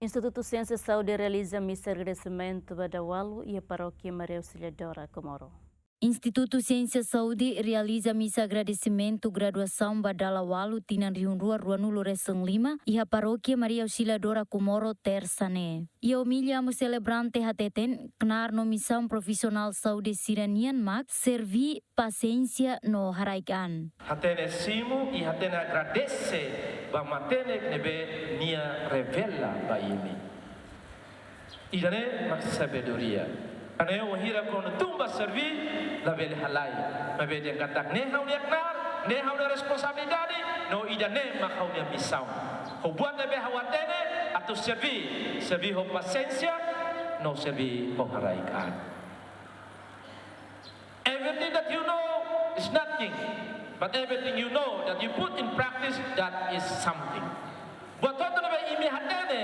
Instituto Ciência, Saúde Realiza Missa Agradesimentu Da-Ualu iha Parokia Auxiliadora Comoro. Instituto Ciência, Saúde Realiza Missa Agradesimentu graduação Da-Ualu tinan riunrua ruanulu reseng 5 iha Parokia Auxiliadora Comoro tersane. Ia humilha mo celebrante hateten knar no missão profissional saúde siranian mak servi paciência no haraikan. Hatene simu e hatene agradece ba matene nebe nia revela ba ini. Idane mak sabedoria. Ane o hira kono tumba servi la vele halai. Ma vede katak ne hau ne knar, ne hau ne responsabilidade, no idane mak hau ne missão. Ho buat nebe hawatene atau servi ho paciência, no servi ho haraikan. Everything that you know is nothing, but everything you know that you put in practice, that is something. Buat todo nebe imi hatene,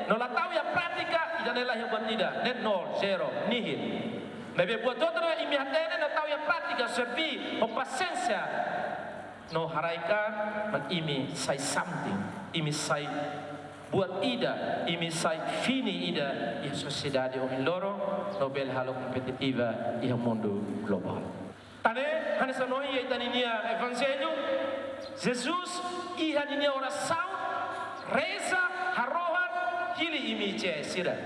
no la tahu ya pratika, idanelah yang buat tidak, net nol, zero, nihil. Nebe buat todo nebe imi hatene, no tahu ya pratika, servi, o paciência, no haraikan, but imi say something, imi say buat ida, imi say fini ida, ia sociedade o loro, nobel halo kompetitiva, ia mundo global. Tane, hanesa noi ia taninia evangelho, Jesus ia ninia oração, reza, harohan, hili imi ICS sira.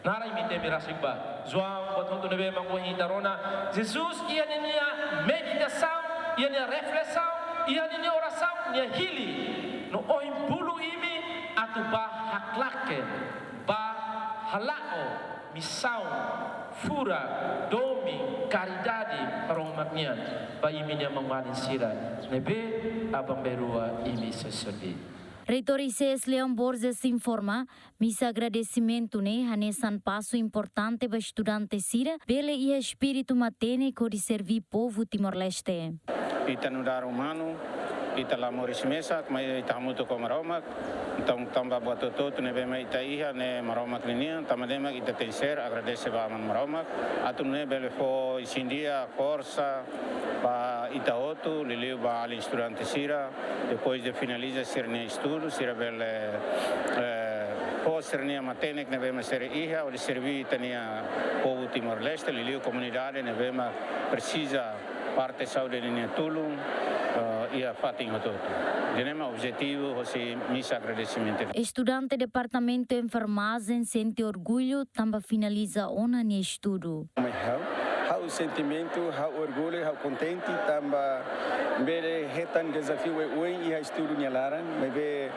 Nara imi temi rasikba. João, buat untuk nebe makuhi tarona. Jesus ia ninia meditação, ia ninia reflexão, ia ninia oração, nia hili. No oim bulu imi atu ba haklake, ba halao, missão, fura, domi, caridade para umatnya. Ba imi nia mangmalin sira. Nebe abang berua imi seservi. Reitor ICS Leão Borges informa, missa agradecimento ne hanesan passo importante para estudante sira, bele e espírito matene que de servir povo Timor-Leste. Ita nudar humano, ita la Realiza Missa, mas ita muito com Maroma, então tamba buat todo nebe mai ita iha ne Maroma klinia, tamadema ita terceir agradece ba man Maroma, atu ne bele fo isindia força ba ita outro, liliu ba ali estudante sira, depois de finaliza sirne estudo, sira bele pos sirne matene que nebe ser iha, o de servir tania povo Timor-Leste, liliu comunidade nebe precisa parte saúde linha tulung ia fatinho todo. Tenemos objetivo hoje missa agradecimento. Estudante departamento de enfermagem sente orgulho também finaliza ona ne estudo. Hau sentimento, hau orgulho, hau contente também bele hetan desafio e ia estudo nyalaran, mebe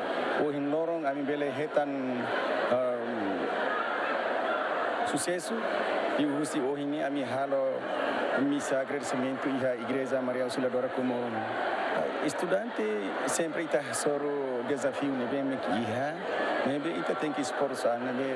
o hinlorong ami bele hetan sucesso e o husi o hini ami halo missa agradecimento iha Igreja Auxiliadora Comoro. Estudante sempre está soro desafio nebe iha, nebe ita tem que esforçar, nebe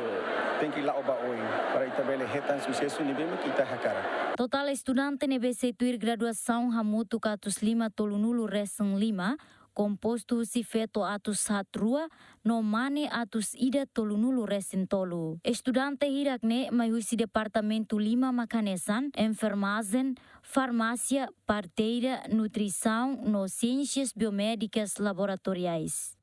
tem que laoba oi para ita bele hetan sucesso nebe kita hakara. Total estudante nebe setuir graduação hamutu katus 5 tolunulu reseng 5, composto si feto atus hatrua, no mane atus ida tolunulu resin tolu. Estudante hirakne maihusi departamento 5 makanesan, enfermagem, farmácia, parteira, nutrição, no ciências biomédicas laboratoriais.